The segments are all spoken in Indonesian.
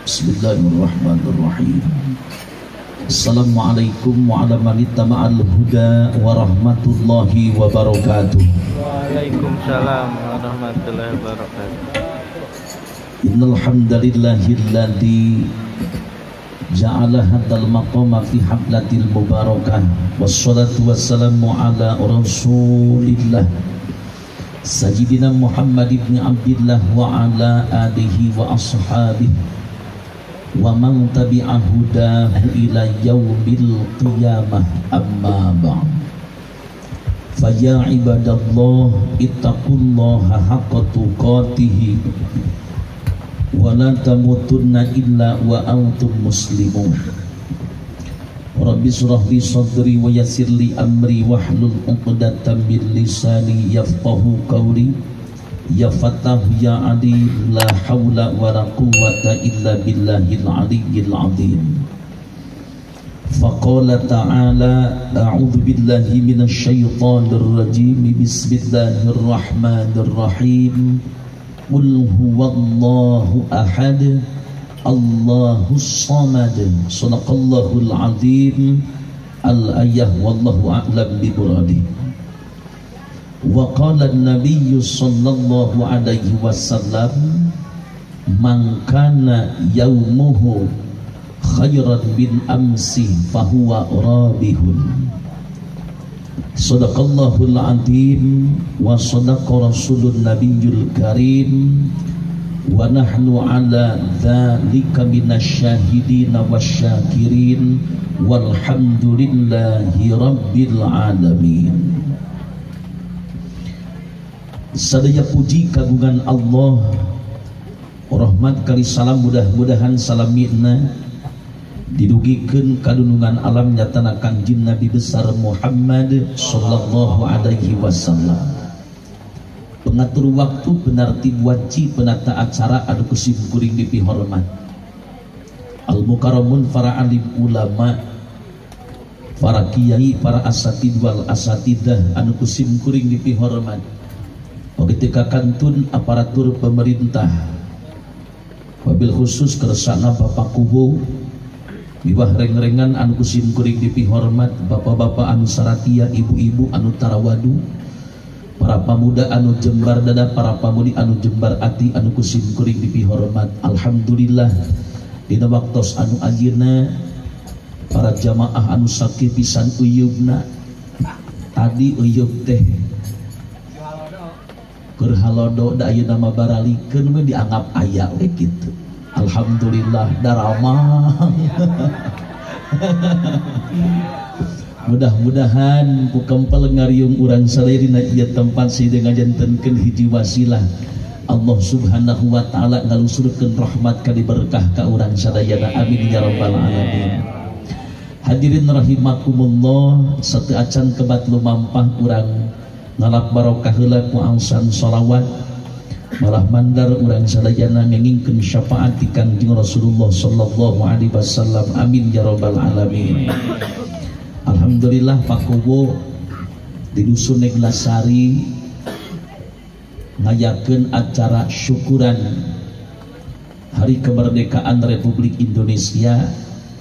Bismillahirrahmanirrahim. Assalamualaikum warahmatullahi wabarakatuh wa rahmatullahi wabarakatuh. Waalaikumsalam warahmatullahi wabarakatuh. Innal hamdalillahilladzi ja'ala hadzal maqama fi hablatil mubarakah wassalatu wassalamu ala rasulillah sayyidina Muhammad ibn Abdillah wa ala alihi wa ashabihi wa man tabi'a hudahu ila yaumil qiyamah amma ba'd. Fa ya ibadallah ittaqullaha haqqa tuqatih wa la tamutunna illa wa antum muslimun. Rabbi shrah li sadri wa yassir li amri wahlul 'uqdatam min lisani yafqahu qawli. Ya Fattah ya Alim la haula wa la quwwata illa billahil aliyyil azim. Faqala ta'ala a'udzu billahi minasy syaithanir rajim. Bismillahirrahmanirrahim. Qul huwallahu ahad Allahus samad. Shadaqallahul azim. Al-ayah wallahu a'lam bi muradi. Wa qala an-nabiy sallallahu alaihi wasallam man kana yaumuhu khairan min amsi fahuwa rabihun. Shadaqallahul azim wa shadaqa rasulun nabiyyul karim wa nahnu ala dzalika minasyahidina wasyakirin walhamdulillahi rabbil alamin. Sadaya puji kagungan Allah, rahmat kali salam mudah-mudahan salamina didugikeun kadunungan alam nyatana Kangjeng Nabi besar Muhammad sallallahu alaihi wasallam. Pengatur waktu, penartib waci, penata acara anu kusim kuring dipihormat. Al-mukarramun para alim ulama, para kiai, para asatid wal asatidah anu kusim kuring dipihormat. Ketika kantun aparatur pemerintah, wabil khusus kersana Bapak Kubo, miwah reng-rengan anu kusim kuring dipihormat, bapak-bapak anu saratia, ibu-ibu anu tarawadu, para pemuda anu jembar dada, para pamudi anu jembar ati anu kusim kuring dipihormat. Alhamdulillah dina waktos anu ajirna para jamaah anu sakit pisan uyubna tadi uyub teh halodo da ayeuna mah baralikeun we dianggap aya we kitu. Alhamdulillah daramah. Mudah-mudahan ku kempel ngariung urang salerina ieu tempat sida ngajantenkeun hiji wasilah Allah Subhanahu wa taala ngalusurkeun rahmat kali berkah ka urang sadayana. Amin ya rabbal alamin. Hadirin rahimakumullah, sateu acan kebat lumampah urang ngalap barokah heula ku angsan shalawat malah mandar urang sadayana ngengingkeun syafaat ti Kangjeng Rasulullah sallallahu alaihi wasallam. Amin ya rabbal alamin. Alhamdulillah Pak Kubo di dusun Neglasari ngayakeun acara syukuran Hari Kemerdekaan Republik Indonesia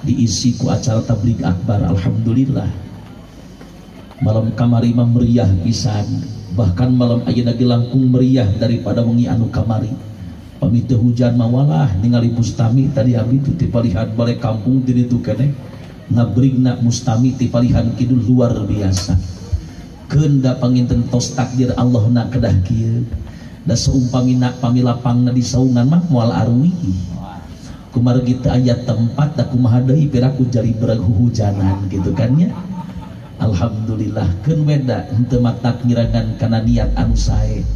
diisi ku acara tabligh akbar. Alhamdulillah malam kamari mah meriah pisan, bahkan malam ayeuna ge langkung meriah daripada wengi anu kamari. Pami teu hujan mah walah ningali Mustami tadi abdi teu tipalihan bale kampung di ditu keneh ngabrigna Mustami tipalihan kidul luar biasa. Keun da panginten tos takdir Allahna kedah kieu da saumpamina pamilapangna di saungan mah moal arwi. Kumargi teu aya tempat da kumaha deui piraku jari berag hujanan gitu kan nya. Alhamdulillah keun weda henteu matak ngirangan kana niat anu sae.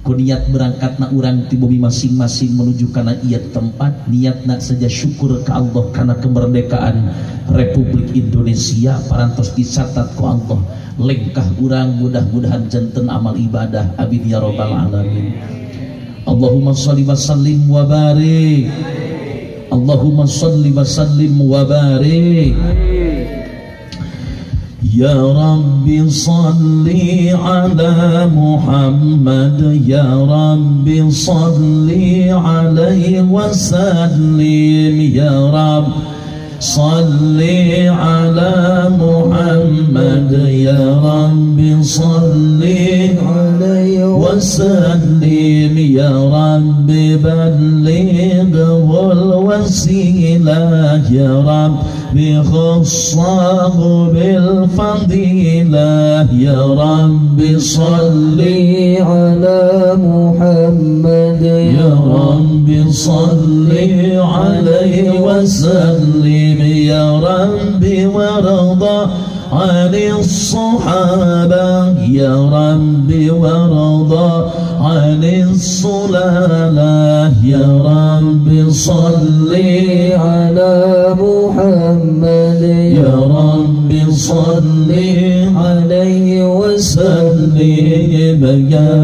Ku niat berangkatna urang ti bumi masing-masing menuju kana ieu tempat, niatna saja syukur ka Allah kana kemerdekaan Republik Indonesia parantos dicatat ku Allah. Lengkah urang mudah-mudahan janten amal ibadah. Amin ya rabbal alamin. Allahumma shalli wa sallim wa barik. Allahumma shalli wa sallim wa barik. Ya Rabbi salli ala Muhammad, Ya Rabbi salli alaihi wasallim, Ya Rabbi salli ala Muhammad, Ya Rabbi salli alaihi wasallim, Ya Rabbi ballighul wasilah, Ya Rabbi khassahu bil fadilah, Ya Rabbi salli ala Muhammad, Ya Rabbi salli alaihi wasallim, Ya Rabbi warda عن الصحابة، يا ربي وارضى عن الصلالة، يا ربي صل على محمد، يا ربي صل عليه وسلم، يا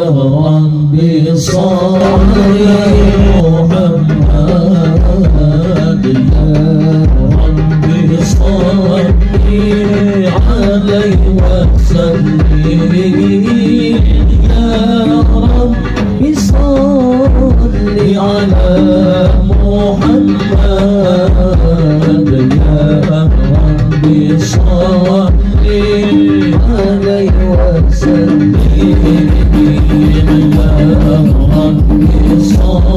ربي صل على محمد، يا عليه وسلم، يا رب صل على محمد، يا رب صل عليه وسلم، يا رب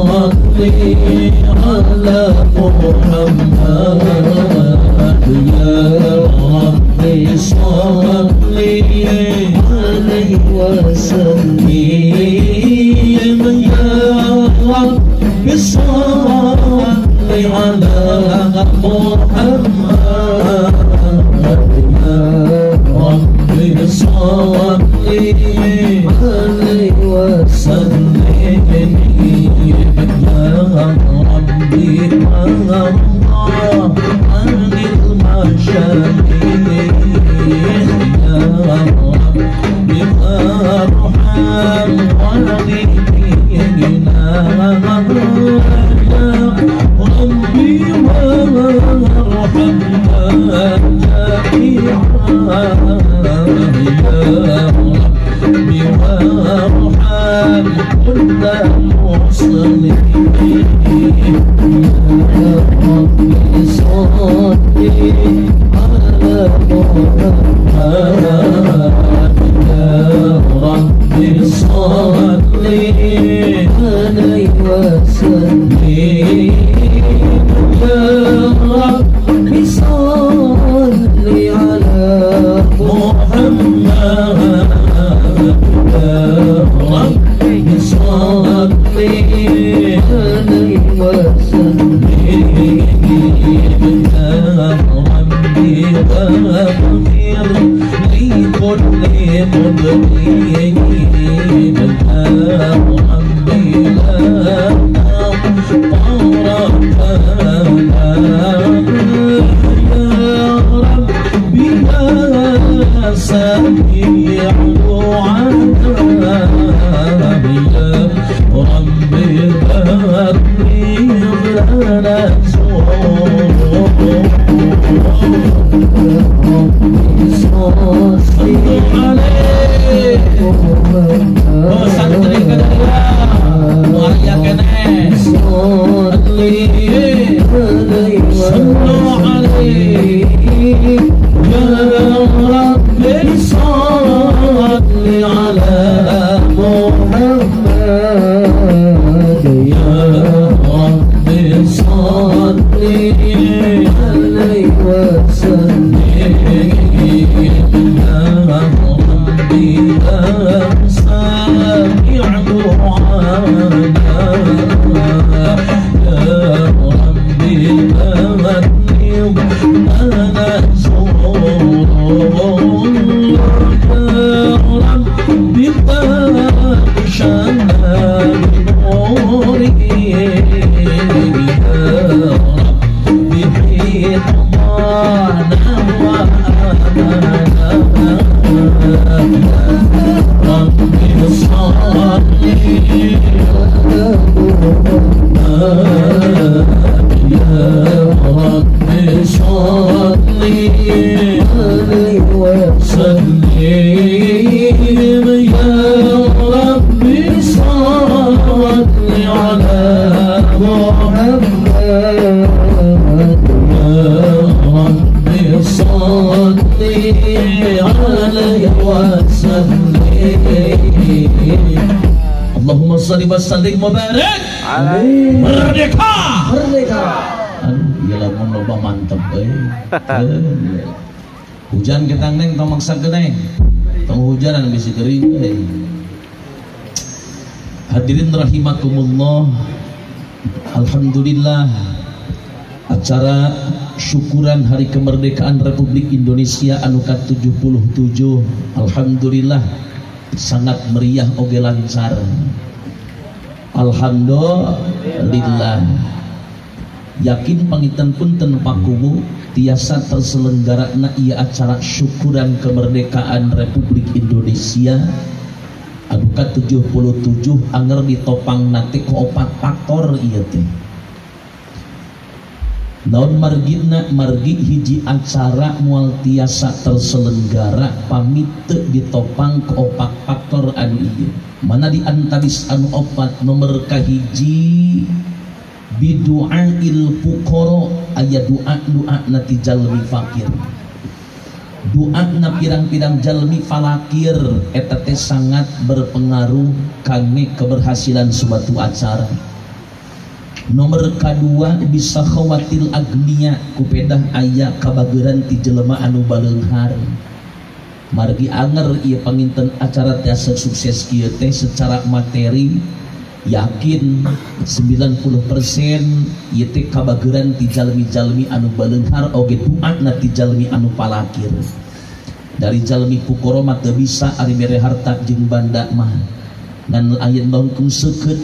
صل على محمد، يا ربي صل عليه وسلم، يا ربي صل على محمد، يا ربي صل عليه وسلم، يا ربي عن المشاكل، يا ربي ارحم والدينا، يا ربي وارحمنا جميعا، يا ربي وارحم كل مسلمين، يا ربي صل على محمد، يا ربي صل عليه وسلم، يا ربي صل على محمد، يا ربي صل عليه وسلم، يا ربي واغفر لكل مذنب، يا ربي لا طرفنا، يا ربي لا سميع عنا، يا ربي بلغ لنا عليه Muhammad ya Rabbi salli alaihi wasallim. Allahumma shalli wa sallim wa barik alaihi. Merdeka, merdeka. Aduh, ya lamun loba mantep hujan kita neng tong maksa neng tong hujanan bisa kering Hadirin rahimakumullah. Alhamdulillah, acara syukuran hari kemerdekaan Republik Indonesia anu ke-77 alhamdulillah sangat meriah oge lancar. Alhamdulillah. Yakin pangitan punten pakumu tiasa terselenggarana ieu acara syukuran kemerdekaan Republik Indonesia anu ke-77 anger ditopang nate ku 4 faktor ieu teh. Naon margina margi hiji acara moal tiasa terselenggara pamit teu ditopang ku 4 faktor anu ieu. Mana di antawis anu 4 nomor kahiji bidu'ail fuqara aya doa nati jalmi fakir. Doa na pirang-pirang jalmi falakir eta teh sangat berpengaruh kangge keberhasilan suatu acara. Nomor kedua bisa khawatil agniya kupedah aya kabageran ti jelema anu baleunghar. Margi anger ieu panginten acara tiasa sukses kieu teh secara materi yakin 90% ieu teh kabageran ti jalmi-jalmi anu baleunghar oge doana ti jalmi anu palakir. Dari jalmi fuqara mah teu bisa ari mere harta jeung banda mah ngan aya nongkung seukeut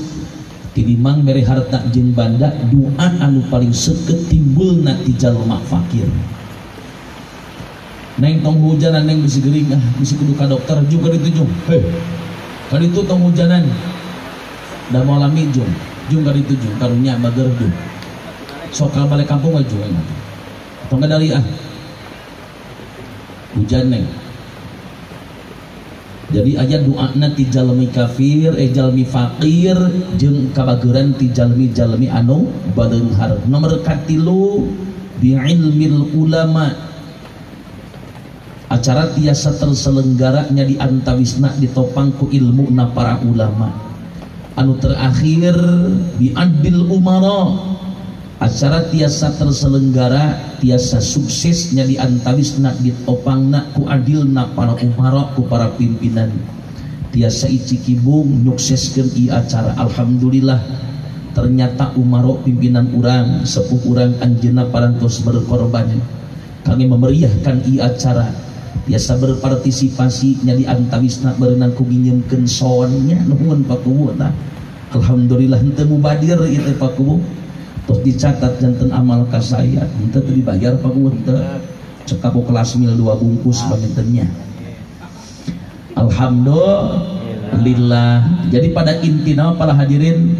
tinimang mere harta jeung banda doa anu paling seukeut timbulna ti jalma fakir. Neng tong hujanan neng bisi geuring bisi kudu ka dokter juga ditujung. Heh. Kaditu tong hujanan da malam jung ka ditujung karunya bager jung. Sok ka balik kampung aja jung. Tong dari hujan neng. Jadi aya doana ti jalmi kafir jalmi fakir jeung kabageran ti jalmi-jalmi anu baleunghar. Nomor 3 bi ilmil ulama. Acara tiasa terselenggaranya di antawisna ditopang ku ilmu na para ulama. Anu terakhir bi adbil umara. Acara tiasa terselenggara tiasa suksesnya di antawisna ditopangna ku adilna para umara ku para pimpinan. Tiasa icikibung nyukseskeun ieu acara. Alhamdulillah ternyata umara pimpinan urang sepuh urang anjeunna parantos berkorban kami memeriahkan ieu acara. Biasa berpartisipasinya di antawisna berenang ku nginyeumkeun soonnya nuhun pakuwu tah. Alhamdulillah henteu mubadir ieu teh pakuwu. Tos dicatat janten amal ka saya henteu teu dibayar pakuwu teu. Cek aku kelas mil 2 bungkus pamintennya. Alhamdulillah. Jadi pada intina para hadirin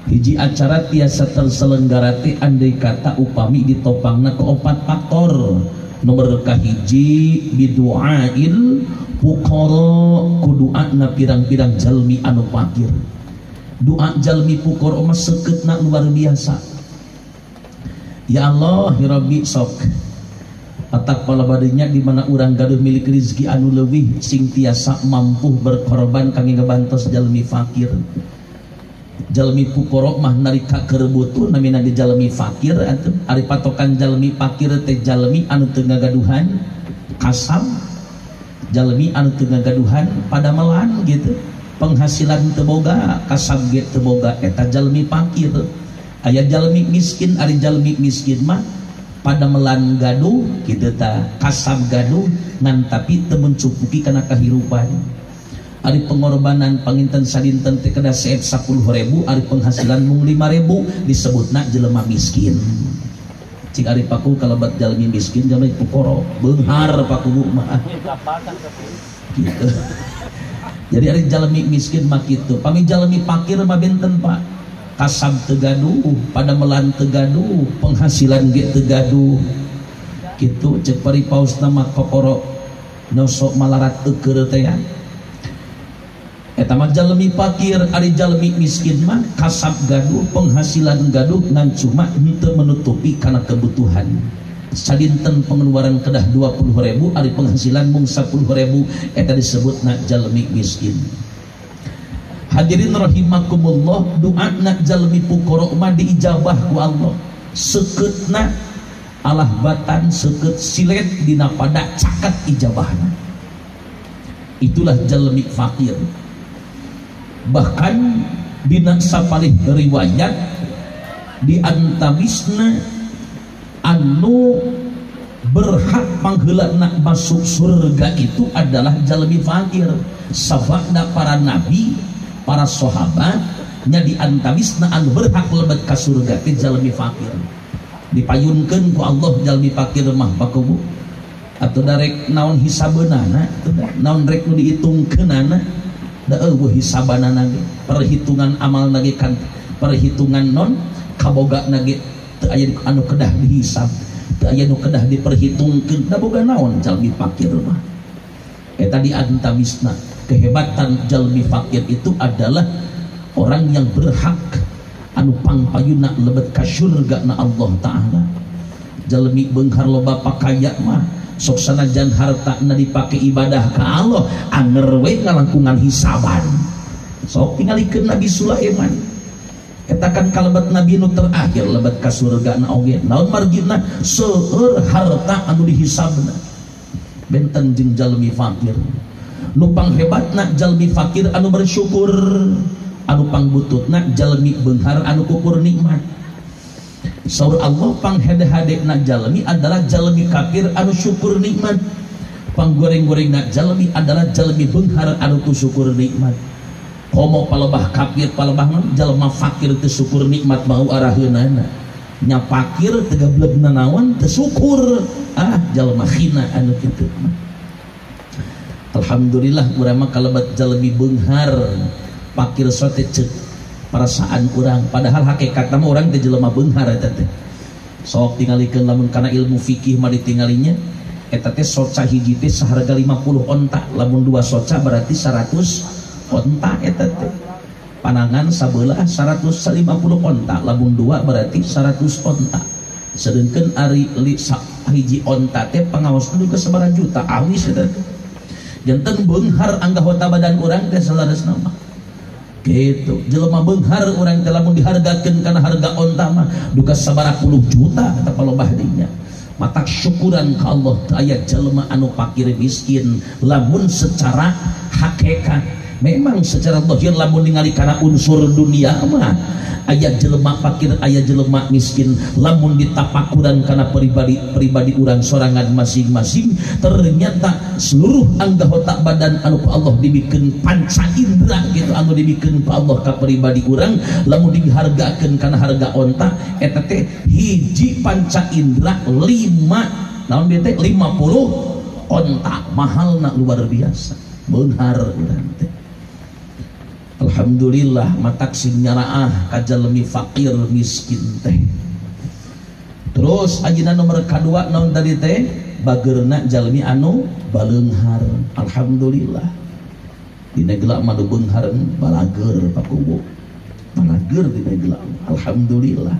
hiji acara tiasa terselenggara teh andai kata upami ditopangna ke 4 faktor. Nomor kahiji bidu'ail fuqara kudu'ana pirang-pirang jalmi anu fakir. Doa jalmi fuqara mah seukeutna luar biasa. Ya Allah ya Rabbi sok atak palabadinya di mana urang gaduh milik rezeki anu leuwih sing tiasa mampu berkorban kangge ngabantos jalmi fakir. Jalmi fuqara mah narika keur butuh namina di jalmi fakir atuh. Ari patokan jalmi fakir teh jalmi anu teu ngagaduhan kasab, jalmi anu teu ngagaduhan padamelan gitu. Penghasilan teu boga, kasab ge teu boga eta jalmi fakir. Aya jalmi miskin, ari jalmi miskin mah padamelan gaduh kitu tah, kasab gaduh ngan tapi teu mencukupi kana kahirupan. Ari pengorbanan panginten sadinten teh kada seet 10.000, ari penghasilan mung 5.000 disebutna jelema miskin. Cik ari paku kalabat jalmi miskin jalmi fuqara beunghar paku mah. Gitu. Jadi ari jalmi miskin mah kitu. Pami jalmi fakir mah benten Pak. Kasab teu gaduh, padamelan teu gaduh, penghasilan ge teu gaduh. Kitu cek paripaosna mah kokoro nosok malarat eukeur teh ya. eta mah jalmi fakir. Ari jalmi miskin mah kasab gaduh, penghasilan gaduh ngan cuma henteu menutupi kana kebutuhan. Sadinten pengeluaran kedah 20.000, ari penghasilan mung 10.000, eta disebutna jalmi miskin. Hadirin rahimakumullah, doana jalmi fuqara mah diijabah ku Allah. Sekeutna alah batan seukeut silet dina pada caket ijabahna. Itulah jalmi fakir. Bahkan dina sapalih riwayat di antabisna anu berhak pangheulana masuk surga itu adalah jalmi fakir. Sababna para nabi, para sahabat nya di antabisna anu berhak lebet ka surga teh jalmi fakir. Dipayunkeun ku Allah jalmi fakir mah pakubu atuh darek naon hisabeunana, naon rek nu diitungkeunana, da eueuh hisabanana ge, perhitungan amal nage kan perhitungan non kaboga nage teu aya anu kedah dihisab, teu aya nu kedah diperhitungkeun, da boga naon jalmi fakir mah. Eta di antabisna kehebatan jalmi fakir itu adalah orang yang berhak anu pangpayuna lebet ka surga na Allah Ta'ala. Jalmi beunghar loba pakaya mah sok sanajan hartana dipake ibadah ka Allah, anger we ngalangkungan hisaban. Sok tingalikeun Nabi Sulaiman, eta kan kalebet nabi nu terakhir lebet ka surga na oge. Naon margina? Seueur harta anu dihisabna. Benten jeung jalmi fakir. Nu panghebatna jalmi fakir anu bersyukur, anu pangbututna jalmi beunghar anu kukur nikmat. Saur Allah panghede-hedena jalmi adalah jalmi kafir anu syukur nikmat. Panggoreng-gorengna jalmi adalah jalmi beunghar anu teu syukur nikmat. Komo palebah kafir palebah jalma fakir teu syukur nikmat mau araheunana. Nya fakir teu gablebna naon teu syukur. Jalma khina anu kitu. Alhamdulillah urang mah kalebet jalmi beunghar fakir sote ceuk perasaan kurang, padahal hakikatna mah urang teh jelema beunghar eta teh. Sok tingalikeun lamun kana ilmu fikih mah ditingalinya eta teh soca hiji teh saharga 50 onta, lamun 2 soca berarti 100 onta eta teh. Panangan sabelah 150 onta, lamun 2 berarti 100 onta. Sedengkeun ari hiji onta teh pangaosna ke sabaraha juta awis eta teh. Janten beunghar anggota badan urang teh salaresna mah gitu. Jelema beunghar urang teh lamun dihargakeun kana harga onta mah duka sabaraha puluh juta eta palebah dinya. Matak syukuran ka Allah teu aya jelema anu fakir miskin lamun secara hakikat. Memang secara zahir lamun ningali kana unsur dunia mah aya jelema fakir, aya jelema miskin. Lamun ditapakuran kana pribadi urang sorangan masing-masing, ternyata seluruh anggota badan anu ku Allah dibikeun panca indera gitu, anu dibikeun ku Allah ka pribadi urang. Lamun dihargakeun kana harga onta eta teh hiji panca indera 50 onta, mahalna luar biasa. Beunghar urang teh. Alhamdulillah matak sing nyaraah ka jalmi fakir miskin teh. Terus ajeuna nomor kadua naon tadi teh? Bageurna jalmi anu baleunghar. Alhamdulillah. Dina geula mah beunghar balageur pakubu. Balageur dina geula. Alhamdulillah.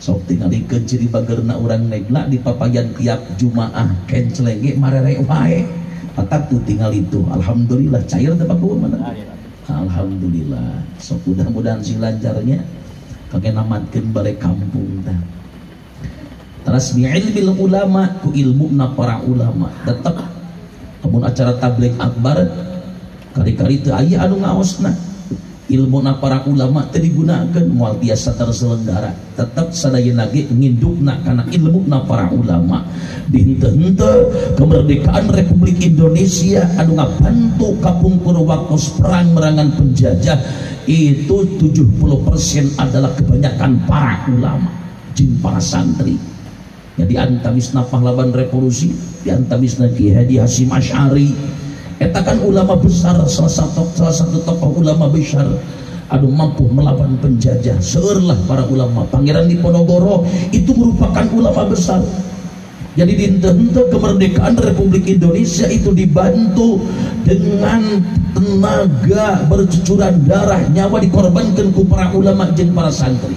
Sok tingalikeun ciri bageurna urang negla di papayan tiap Jumaah kenceleng ge marere wae. Patak tuh tinggal itu. Alhamdulillah cair teh pakubu mana? Alhamdulillah. So mudah-mudahan sing lancarnya kage namatkeun balik kampung tah. Terus bi ilmil ulama, ku ilmuna para ulama. Tetep amun acara tabligh akbar kali-kali teu aya anu ngaosna. Ilmuna para ulama teu digunakeun moal biasa terselenggara. Tetep sadayana ge ngindukna kana ilmuna para ulama. Dihenteu-henteu kemerdekaan Republik Indonesia anu ngabantu kapungkur wakos perang merangan penjajah itu 70% adalah kebanyakan para ulama jeung para santri. Ya di antabisna pahlawan revolusi, di antabisna Kiai Haji Hasyim Asy'ari. Eta kan ulama besar, salah satu tokoh ulama besar anu mampu melawan penjajah. Seurlah para ulama. Pangeran Diponegoro itu merupakan ulama besar. Jadi dinten kemerdekaan Republik Indonesia itu dibantu dengan tenaga bercucuran darah, nyawa dikorbankan ku para ulama jeung para santri.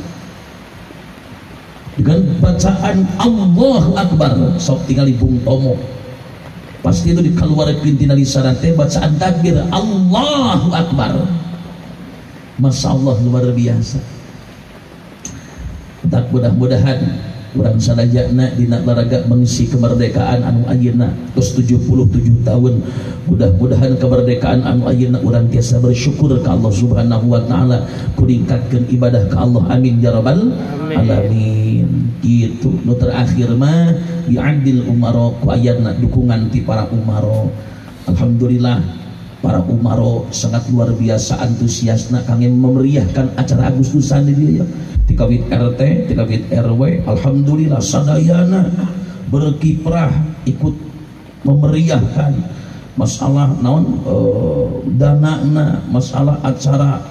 Dengan bacaan Allahu Akbar, sok tinggali Bung Tomo. Pasti itu dikeluarkan tina lisan teh bacaan takbir Allahu Akbar. Masya Allah luar biasa. Tak mudah-mudahan urang sadayana dina laraga mengisi kemerdekaan anu ayeuna tos 77 tahun. Mudah-mudahan kemerdekaan anu ayeuna urang tiasa bersyukur ka Allah Subhanahu wa taala, kuningkatkeun ibadah ka Allah. Amin ya rabbal alamin. Gitu. Nu terakhir mah bi'adil umaro ku ayeuna dukungan ti para umaro. Alhamdulillah para umaro sangat luar biasa antusiasna kangge memeriahkan acara Agustusan di dieu ya. Tikawit RT, tikawit RW, alhamdulillah sadayana berkiprah ikut memeriahkan masalah naon danana, masalah acara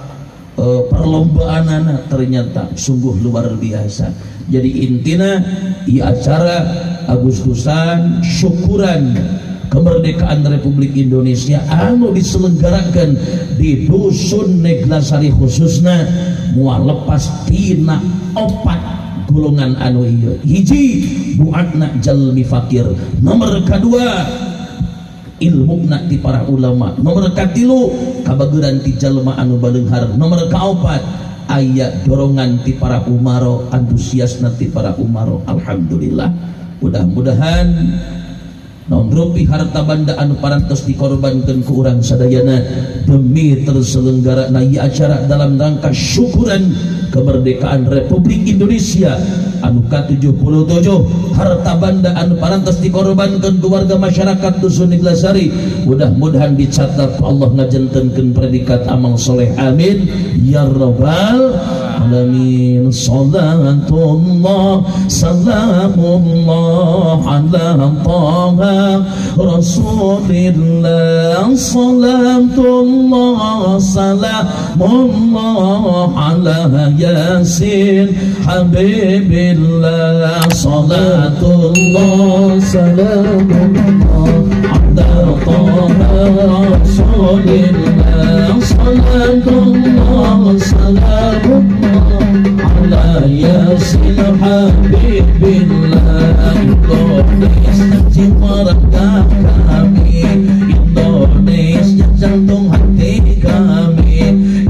perlombaanana ternyata sungguh luar biasa. Jadi intina di acara Agustusan syukuran kemerdekaan Republik Indonesia anu diselenggarakan di Dusun Neglasari khususna mual lepas tina 4 golongan anu ieu. Hiji buatna jalmi fakir, nomor kedua ilmuna ti para ulama, nomor katilu kabageran ti jalma anu baleunghar, nomor kaopat aya dorongan ti para umaro, antusiasna ti para umaro. Alhamdulillah, mudah-mudahan naon rupi harta banda anu parantos dikorbankeun ku urang sadayana demi terselenggarana ieu acara dalam rangka syukuran kemerdekaan Republik Indonesia anu ke-77. Harta banda anu parantos dikorbankeun ku warga masyarakat Dusun Neglasari mudah-mudahan dicatat ku Allah ngajentenkeun predikat amal soleh. Amin ya rabbal alamin. Salatullah salamullah ala taha Rasulillah, salatullah salamullah ala Yasin Habibillah. Salatullah salamullah ala taha Rasulillah, salatullah salamullah ala Yasin Habibillah. Indonesia jiwa raga kami, Indonesia jantung hati kami,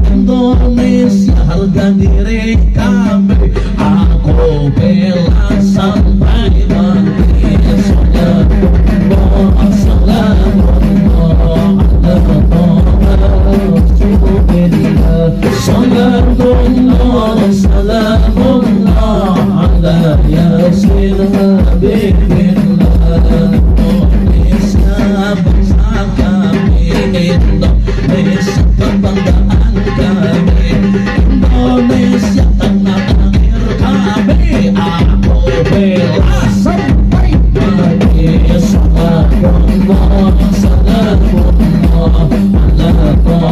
Indonesia harga diri kami. Aku bela sampai mati. Salamullah salamullah ala Rasulillah, salamullah salamullah ala Yasin Habibillah. Indonesia bangsa kami, Indonesia kebanggaan kami, Indonesia tanah air kami. Aku bela sampai mati. Salamullah salamullah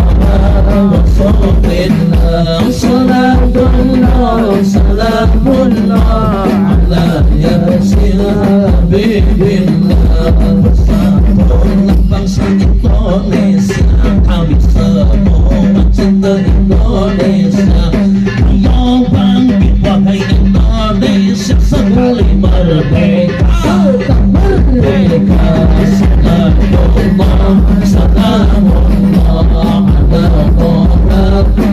ala Rasulillah, salamullah salamullah ala Yasin Habibillah. Bersatulah bangsa Indonesia, kami semua cinta Indonesia. Ayo bangkit wahai Indonesia, sekali merdeka merdeka. Salamullah salamullah ala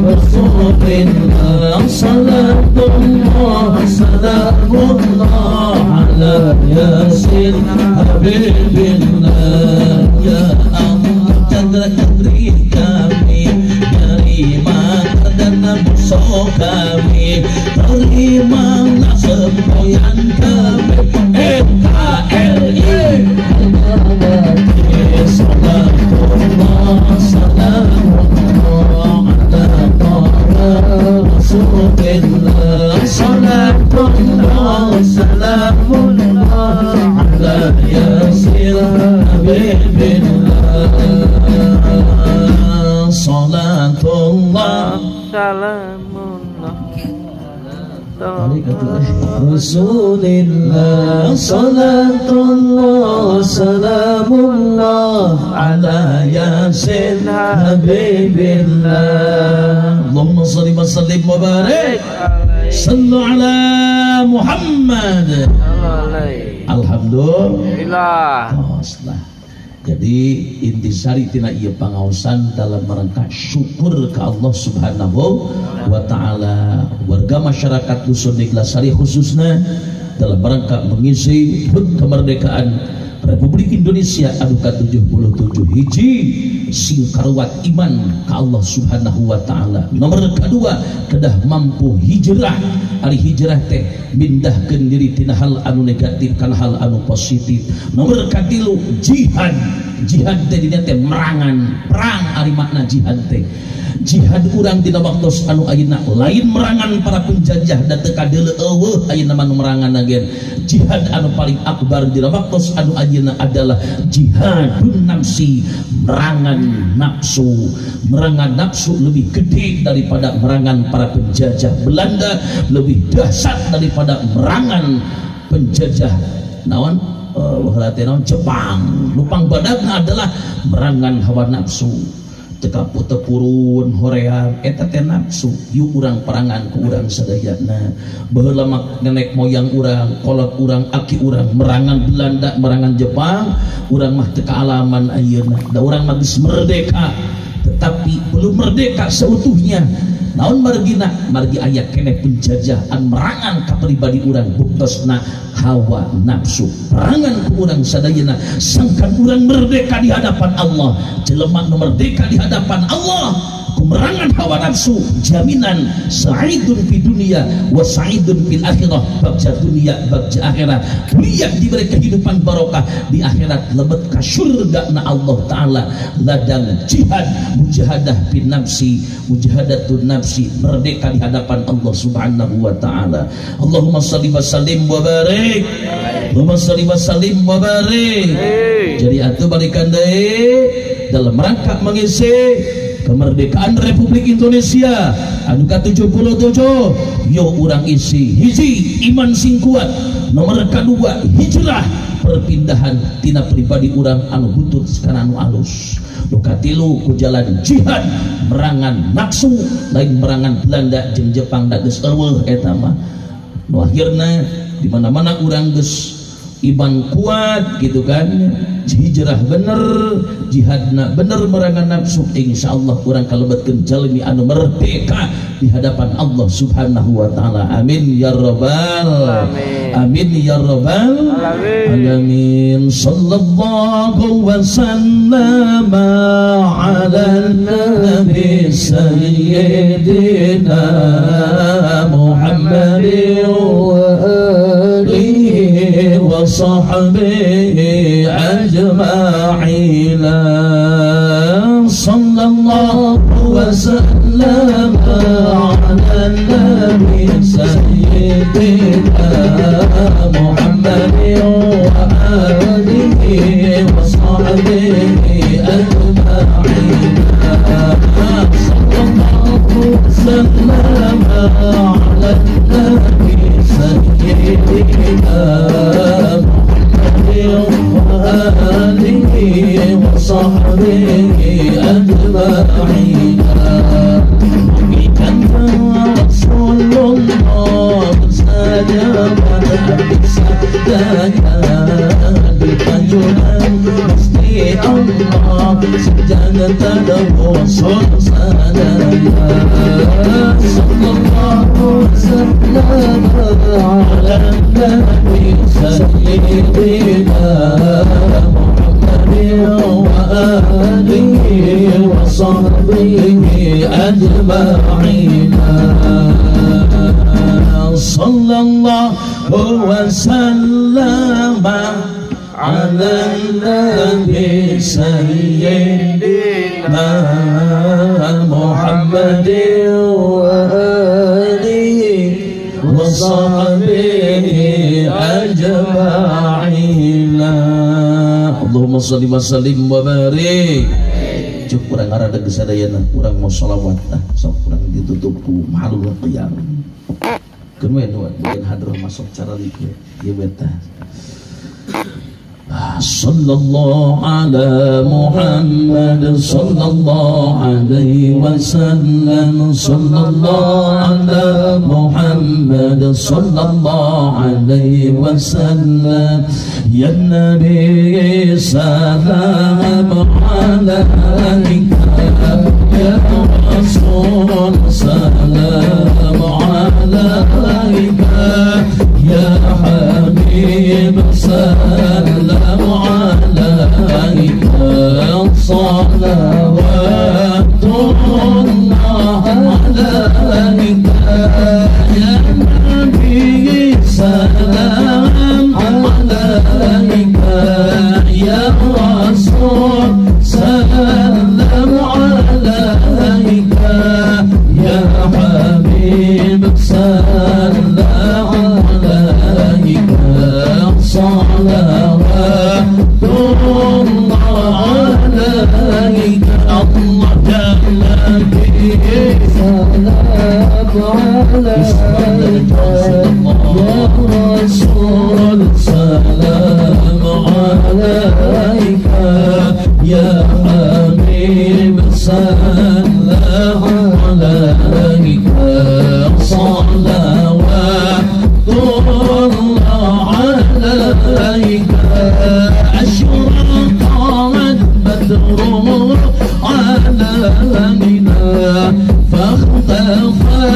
Rasulillah, salamullah salamullah ala Yasin Habibillah. Ya Allah jaga negeri kami dari mata dan musuh kami, terimalah semboyan kami NKRI. Salamullah salamullah ala Rasulillah, salamullah salamullah ala Yasin Habibillah. Salatullah salamullah Rasulillah salatullah salamullah ala yasin habibillah. Allahumma shalli wa sallim wa barik sallu ala Muhammad. Alhamdulillah. Jadi intisari tina ieu pangaosan dalam rangka syukur ke Allah Subhanahu wa taala. Warga masyarakat Dusun Neglasari khususnya dalam rangka mengisi HUT kemerdekaan Republik Indonesia anu ke-77 hiji sing karuat iman ke Allah Subhanahu wa taala. Nomor kedua kedah mampu hijrah. Ari hijrah teh mindahkeun diri tina hal anu negatif kana hal anu positif. Nomor katilu jihad. Jihad teh dina teh merangan perang. Ari makna jihad teh jihad urang dina waktos anu ayeuna lain merangan para penjajah dan teu kadeuleu eueuh ayeuna mah merangan agen. Jihad anu paling akbar dina waktos anu ayeuna adalah jihadun nafsi, merangan nafsu. Merangan nafsu lebih gede daripada merangan para penjajah Belanda, lebih dahsyat daripada merangan penjajah naon Jepang. Lupang badagna adalah merangan hawa nafsu. Teka putepurun hoream eta teh nafsu. Yuk urang perangan ku urang sadayana. Baheula mah nenek moyang urang, kolot urang, aki urang merangan Belanda, merangan Jepang. Urang mah teu kaalaman ayeuna. Da urang mah geus merdeka, tetapi belum merdeka seutuhnya. Naon margina? Margi aya keneh penjajahan merangan ka pribadi urang buktosna hawa nafsu. Perangan ku urang sadayana sangkan urang merdeka di hadapan Allah. Jelema nu merdeka di hadapan Allah merangan hawa nafsu, jaminan sa'idun fi dunia wa sa'idun fil akhirah. Bagja dunia bagja akhirat, dunia diberi kehidupan barokah, di akhirat lebet ka surgana Allah taala. Ladang jihad mujahadah bin nafsi, mujahadatun nafsi, merdeka di hadapan Allah Subhanahu wa taala. Allahumma shalli wa sallim wa barik. Allahumma shalli wa sallim wa barik. Jadi atuh balikan deui dalam rangka mengisi kemerdekaan Republik Indonesia anu ke-77. Yo urang isi hiji iman sing kuat. Nomor kedua hijrah, perpindahan tina pribadi urang anu butut kana anu alus. Nu katilu ku jalan jihad, merangan nafsu, lain merangan Belanda jeung Jepang da geus eueuh eta mah. Nu akhirna di mana-mana urang geus iman kuat gitu kan, hijrah bener, jihadna bener, merangan nafsu, insyaallah urang kalebetkeun jalmi anu merdeka di hadapan Allah Subhanahu wa taala. Amin ya rabbal amin ya rabbal alamin. Sallallahu wa sallama ala nabi sayyidina Muhammadin wa alihi wa sahbihi ajma'in. Sallallahu wa sallam ala nabi sayyidina Muhammadin wa alihi wa sahbihi ajma'in. Sallallahu wa sallam ala nabi sayyidina وآله وصحبه أجمعين. بك رسول الله سجد بسجدك بك ينسي الله سجدت له سجدك. صلى الله وسلم على النبي سيدنا محمد وآله وصحبه أجمعين. صلى الله وسلم على النبي سيدنا محمد وآله وصحبه أجمعين. Allahumma sholli wa sallim wa barik. Cuk urang ngarada geus sadayana urang mau shalawat tah sok urang ditutup ku mahalul qiyam. kemudian bukan hadrah masuk cara liku ya beta. Sallallahu ala Muhammad sallallahu alaihi wasallam, sallallahu ala Muhammad sallallahu alaihi wasallam, ya Nabi salam alaika, ya Rasul salam alaika, ya Habib salam عليك صلوات الله عليك يا نبي سلام عليك يا رسول سلام عليك يا حبيب سلام عليك صلوات الله عليك الله جل به سلام عليك يا رسول سلام عليك يا حبيب سلام عليك صلوات الله عليك أشرق البدر علينا فاختفت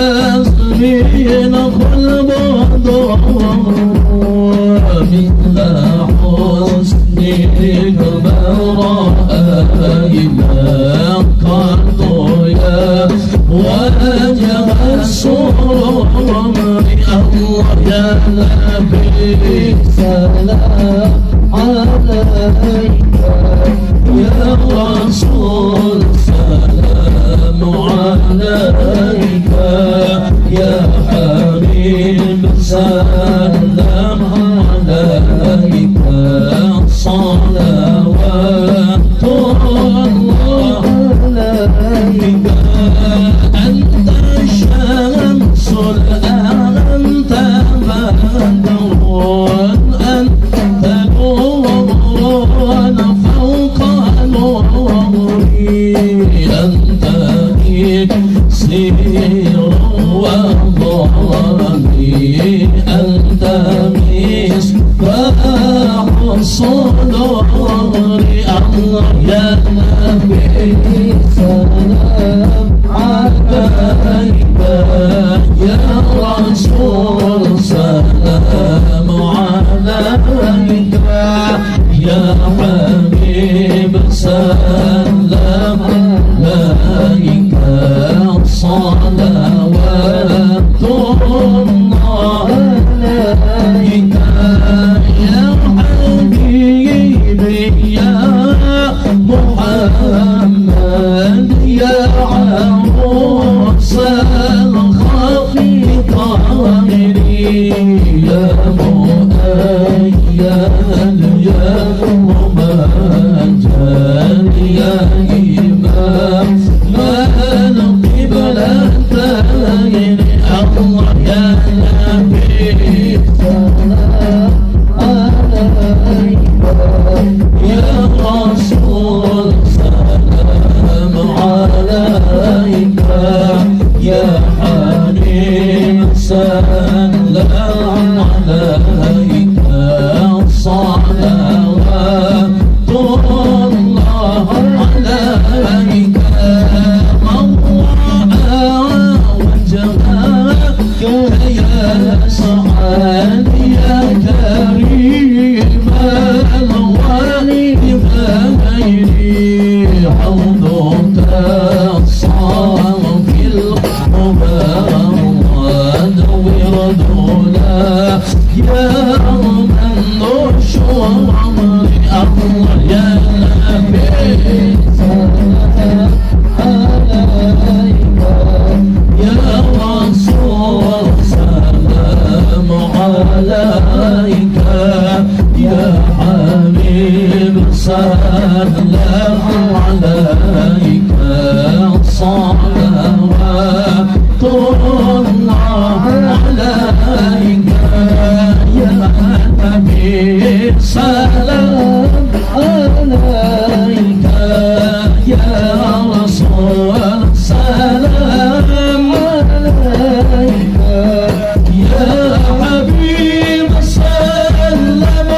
من البدر مثل حسنك ما رأينا قط يا وجه السرور الله يا نبي سلام عليك يا رسول سلام عليك يا حبيب سلام عليك صلوات الله عليك أنت شمس أنت بدر أنت نور فوق نوري أنت إكسير وضربي أنت مصباح الصدور الله يا نبي سلام عليك يا رسول سلام عليك يا حبيب سلام عليك صلوات الله عليك يا حبيبي يا محمد يا عروس الخفي طاهري يا مؤيد يا ممجد يا إمام من قبلتين الله يا نبي سلام عليك يا رسول سلام عليك يا حبيب سلام عليك صلوات الله عليك من رأى وجهك يا سعد يا كريم الوالد غيري حوضك الصافي المبارد وردنا يا من نشر عمري الله يا نبي سلام عليك يا رسول سلام عليك يا حبيب سلام عليك صلوات الله عليك salam alaika ya Rasul, salam alaika ya Habib, salam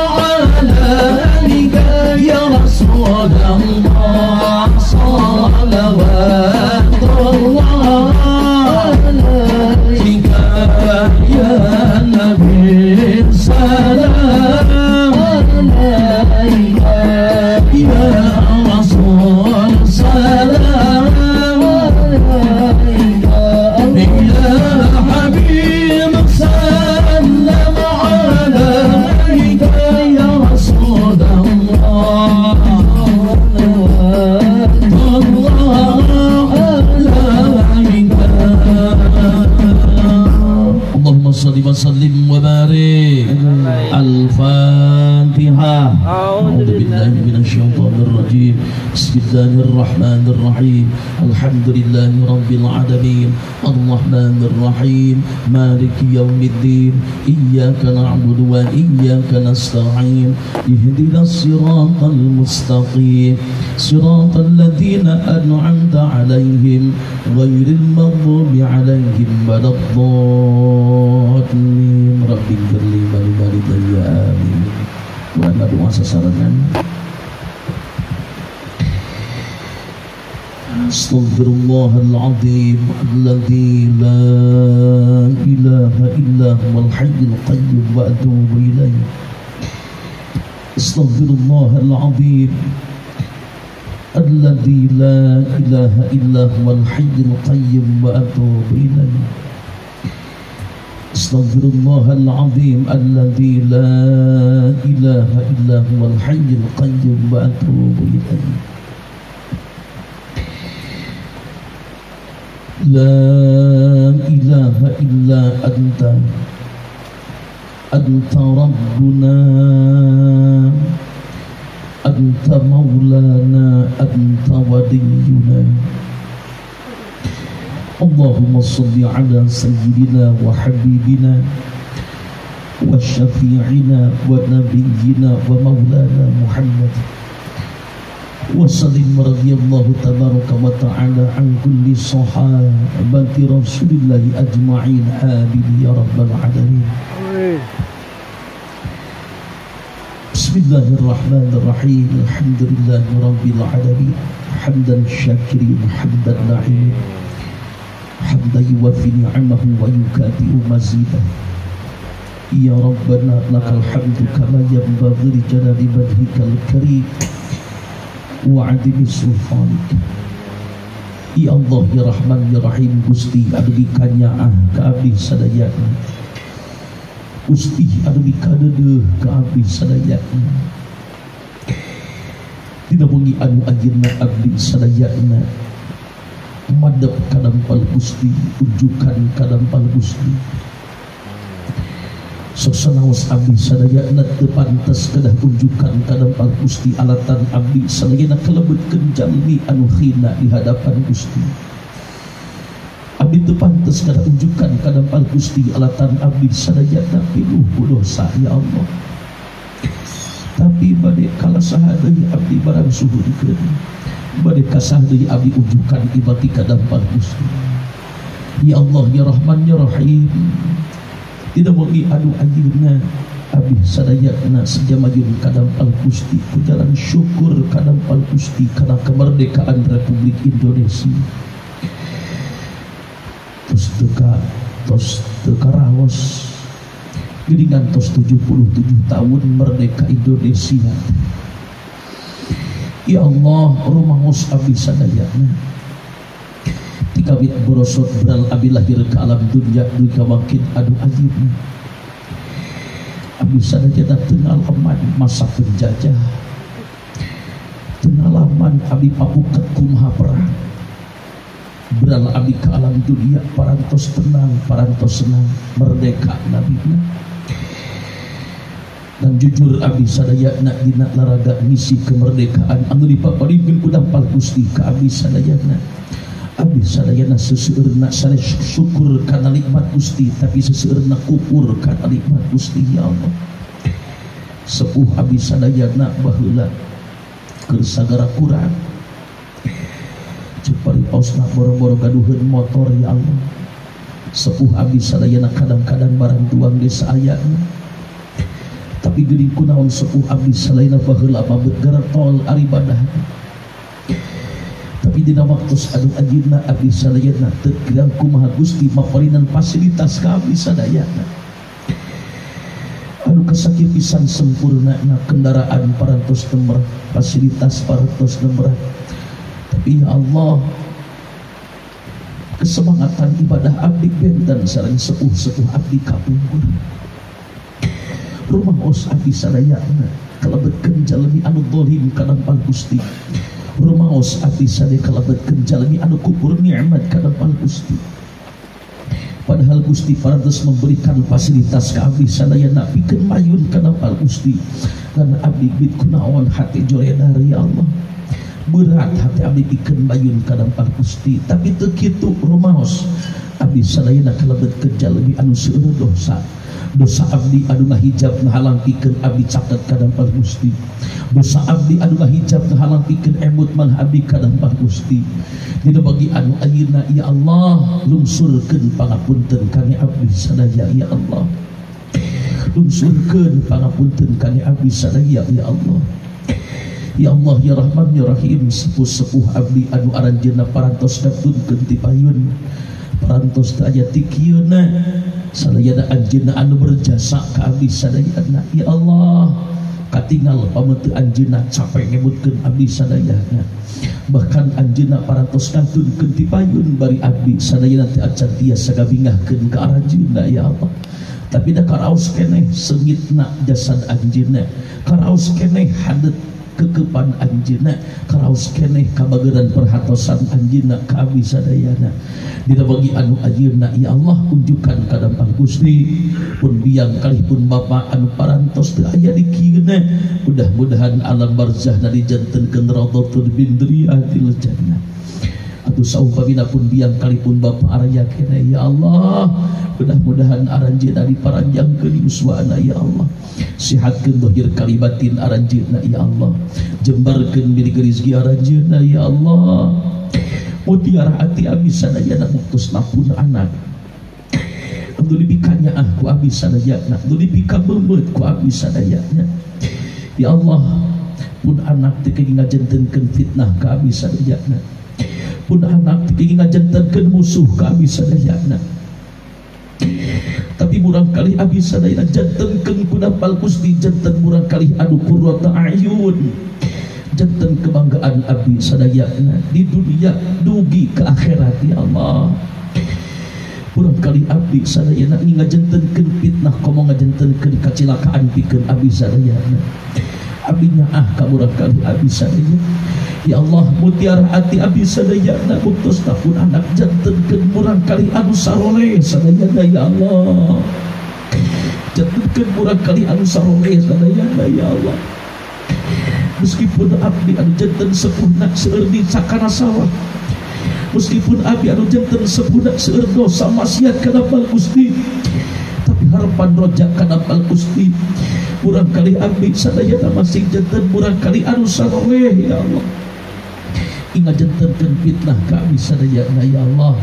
alaika ya Rasulullah, salawatullah alaika ya Nabi, salam alaika ya Rasul, salam alaika ya Habib, salam alaika ya Rasulullah, Allahumma salli wa sallim wa barik. Al-Fatihah. A'udzu billahi minasyaitonir rajim. Bismillahirrahmanir rahim. Alhamdulillahi rabbil alamin. Arrahmanir rahim. Maliki yaumiddin. Iyyaka na'budu wa iyyaka nasta'in. Ihdinas siratal mustaqim. Siratal ladzina an'amta 'alaihim ghairil maghdubi 'alaihim waladdallin. Rabbi firli wa barik ya amin. Doa doa sasaran. Astaghfirullahal azim alladzi la ilaha illa huwal hayyul qayyum wa atubu ilaih. Astaghfirullahal azim alladzi la ilaha illa huwal hayyul qayyum wa atubu ilaih. Astaghfirullahal azim alladzi la ilaha illa huwal hayyul qayyum wa atubu ilaih. La ilaha illa anta rabbuna anta maulana anta waliyuna. Allahumma salli ala sayyidina wa habibina wa syafi'ina wa nabiyyina wa maulana Muhammad wa sallim radhiyallahu tabaraka wa ta'ala an kulli sahabati rasulillahi ajma'in amin ya rabbal alamin. Bismillahirrahmanirrahim. Alhamdulillahi rabbil alamin. Hamdan syakirin hamdan na'imin, hamdan yuwafi ni'amahu wa yukafi'u mazidah. Ya Rabbana lakal hamdu kama yanbaghi li jalali wajhikal karim wa 'azimi sultanik. Ya Allah ya Rahman ya Rahim, Gusti abdi kanyaah ka abdi sadayana, Gusti abdi kadeudeung ka abdi sadayana. Dina bengi anu ajeuna abdi sadayana madep kadampal Gusti, unjukan kadampal Gusti. Sosanaos abdi sadayana teu pantes kedah unjukan kadampal Gusti, alatan abdi sadayana kelebetkeun jalmi anu hina di hadapan Gusti. Abdi teu pantes kedah unjukan kadampal Gusti, alatan abdi sadayana pinuh ku dosa ya Allah. Tapi bade kalasaha deui abdi barang suhudkeun, bade kasah deui abdi unjukan ibati kadampal Gusti. Ya Allah ya Rahman ya Rahim, tidak bagi adu ayeuna abdi sadayana sejamayun kadampal Gusti ku jalan syukur kadampal Gusti karena kemerdekaan Republik Indonesia. Tos teka raos geuningan tos 77 tahun merdeka Indonesia. Ya Allah, rumaos abdi sadayana tikabit borosot beral abdi lahir ke alam dunia duit kawakin adu ayeuna. Abdi sadayana teu ngalaman masa penjajah, teu ngalaman abdi pabuket kumaha perang. Beral abdi ke alam dunia parantos tenang, parantos senang, merdeka nabina. Dan jujur abdi sadayana dina laraga ngisi kemerdekaan anu dipaparingkeun ku dampal Gusti ka abdi sadayana. Abdi sadayana seseueurna sanes syukur kana nikmat Gusti, tapi seseueurna kufur kana nikmat Gusti ya Allah. sepuh abdi sadayana baheula keur sagara kurang cepari pausna boro-boro gaduheun motor ya Allah. Sepuh abdi sadayana kadang-kadang barang tuang desa ayana tapi geuning kunaon sepuh abdi sadayana baheula mabet gara tol ari ibadah tapi dina waktos anu anjeunna abdi sadayana teu kirang kumaha Gusti maparinan fasilitas ka abdi sadayana anu kasakit pisan sempurnana kendaraan parantos tembrah fasilitas parantos tembrah tapi ya Allah kesemangatan ibadah abdi benten sareng sepuh-sepuh abdi kapungkur rumah os abdi sadayana kalebetkeun jalmi anu zalim ka dampal Gusti rumah os abdi sadaya kalebetkeun jalmi anu kufur nikmat ka dampal Gusti padahal Gusti parantos memberikan fasilitas ka abdi sadayana pikeun mayun ka dampal Gusti karena abdi bid kunaon hati joredar ya Allah berat hati abdi pikeun mayun ka dampal Gusti tapi teu kitu rumaos abdi sadayana kalebetkeun jalmi anu seueur dosa abdi anu ngahijab ngahalang pikeun abdi caket ka dampal Gusti dosa abdi anu ngahijab ngahalang pikeun emut man abdi ka dampal Gusti dina bagi anu ayeuna ya Allah lungsurkeun pangapunten kami abdi sadaya ya Allah lungsurkeun pangapunten kami abdi sadaya ya Allah ya Allah ya Rahman ya Rahim sepuh-sepuh abdi anu aranjeunna parantos datungkeun ti payun parantos teu aya ti kieuna sadayana anjeunna anu berjasa ka abdi sadayana ya Allah katingal pameteu anjeunna capek ngebutkeun abdi sadayana bahkan anjeunna parantos datungkeun ti payun bari abdi sadayana teu acan tiasa gabingahkeun ka aranjeunna ya Allah tapi da karaos keneh seungitna jasad anjeunna karaos keneh hadet kekepan anjeunna karaos keneh kabageran perhatosan anjeunna ka abdi sadayana dina bagi anu ayeuna ya Allah unjukkan ka dampal Gusti pun biang kalihpun bapa anu parantos teu aya di kieuna mudah-mudahan alam barzahna dijantenkeun radhatul bindriyatil jannah atuh saumpamina pun biang kalihpun bapa araya keneh ya Allah mudah-mudahan aranjeunna diparanjangkeun yuswana ya Allah sihatkeun zahir kalibatin aranjeunna ya Allah jembarkeun milik rezeki aranjeunna ya Allah mutiara hati abdi sadayana muktusna pun anak anu dibikanya ku abdi sadayana anu dibika beumbeut ku abdi sadayana ya Allah pun anak teu ngajentenkeun fitnah ka abdi sadayana pun anak teu ngajentenkeun musuh ka abdi sadayana tapi murang kali abdi sadayana jantenkeun ku dampal Gusti janten murang kali anu qurrata ayun janten kebanggaan abdi sadayana di dunia dugi ke akhirat ya Allah murang kali abdi sadayana ngajentenkeun fitnah komo ngajentenkeun kacilakaan pikeun abdi sadayana abdi nyaah ka murang kali abdi sadayana ya Allah mutiara hati abdi sadayana muktusna pun anak jantenkeun murang kali anu saroleh sadayana ya Allah jantenkeun murang kali anu saroleh sadayana ya Allah meskipun abdi anu janten sepuna seueur di sakana sawah meskipun abdi anu janten sepuna seueur dosa maksiat ka dampal Gusti tapi harapan roja ka dampal Gusti murang kali abdi sadayana masih janten murang kali anu saroleh ya Allah ngajentenkeun fitnah ka abdi sadayana ya Allah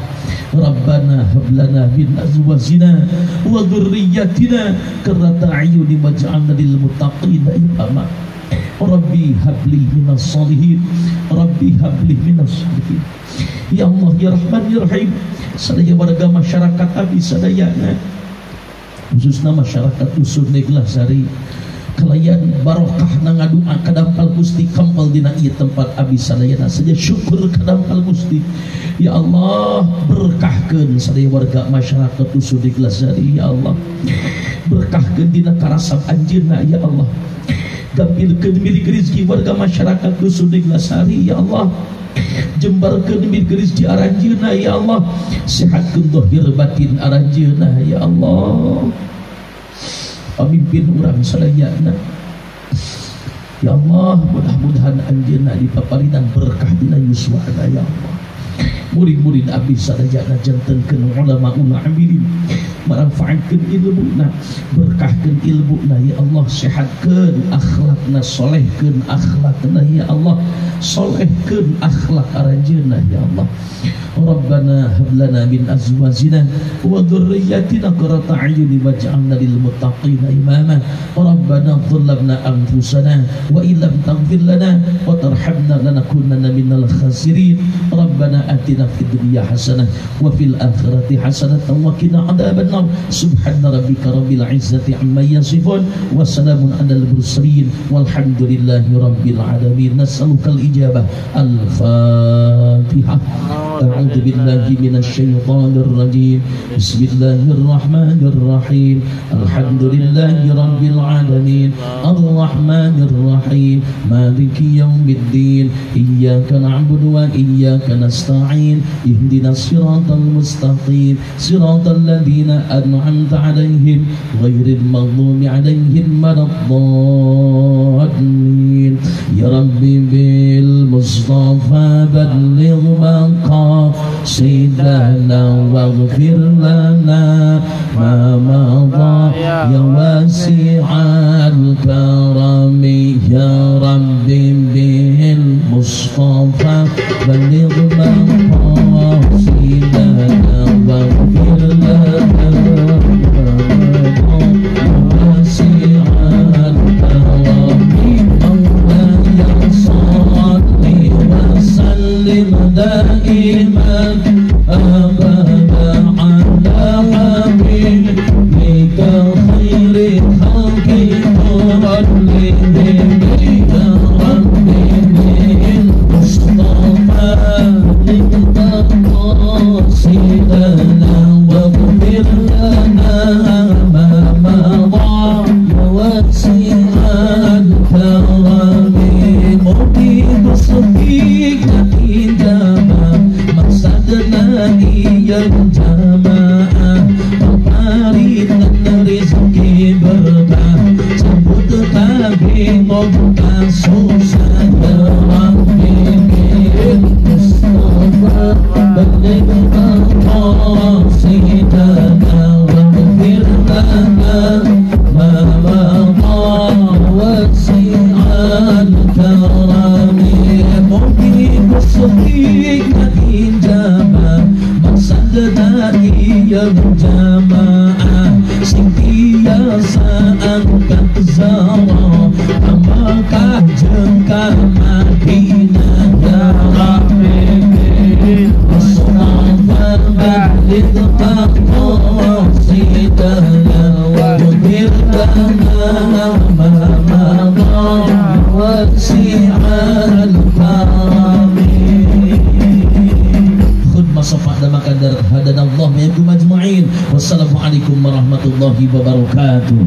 Rabbana hablana min azwajina wa dzurriyyatina qurrata a'yunin waj'alna lil muttaqina imama Rabbi habli minas salihin Rabbi habli minas salihin ya Allah ya Rahman ya Rahim sadaya warga masyarakat abdi sadayana khususna masyarakat dusun Neglasari kalayan barokah nangadua ka dampal Gusti kampal dina ieu tempat abdi sadayana saja syukur ka dampal Gusti ya Allah berkahkeun sadaya warga masyarakat dusun Neglasari ya Allah berkahkeun dina karasab anjeunna ya Allah gampilkeun milik rezeki warga masyarakat dusun Neglasari ya Allah jembarkeun milik rezeki aranjeunna ya Allah sehatkeun zahir batin aranjeunna ya Allah pamimpin urang sadayana ya Allah mudah-mudahan anjeunna dipaparinan berkah dina yuswana ya Allah murid-murid abdi sadayana jantenkeun ulama amilin manfaatkeun ilmuna, berkahkeun ilmuna ya Allah, sehatkeun akhlakna, solehkeun akhlakna ya Allah, solehkeun akhlak aranjeunna ya Allah. Rabbana hab lana min azwajina wa dhurriyyatina qurrata a'yunin waj'alna lil muttaqina imama. Rabbana dhallamna anfusana wa illam taghfir lana wa tarhamna lanakunanna minal khasirin. Rabbana atina fid dunya hasanah wa fil akhirati hasanah wa qina adzabannar. Subhana rabbika rabbil izzati amma yasifun wa salamun alal mursalin walhamdulillahi rabbil alamin. Nas'alukal ijabah. Al-Fatihah. A'udzu billahi minasyaitonir rajim. Bismillahirrahmanirrahim. Alhamdulillahi rabbil alamin. Arrahmanir rahim. Maliki yaumiddin. Iyyaka na'budu wa iyyaka nasta'in. Ihdinas siratal mustaqim. Siratal ladzina an'amta 'alaihim ghairil maghdubi 'alaihim waladdallin. Ya Rabbi bil Mustafa balligh maqasidana waghfir lana ma madha ya wasi'al karami. Ya Rabbi bil Mustafa balligh maqasidana waghfir lana دائما أبدا على حبيبك خير خلق كلهم. يا ربي بالمصطفى لقاصدنا واغفر لنا ما مضى واسع الكرم. مبين صديق yang jamaah pemberian rezeki berkah sambut kami membuka susah. Ya Rabbi Mustafa balligh maqasidana waghfir lana ma madha wasi'al karami. Mungkin sedih injama sadai yang jamaah sing biasa angkat zara amalkah jengkal Madinah. Ya Rabbi Mustafa balligh maqasidana waghfir lana ma madha wasi'al karami. Safa'da makadar hadanallah minkum ajma'in. Wassalamualaikum warahmatullahi wabarakatuh.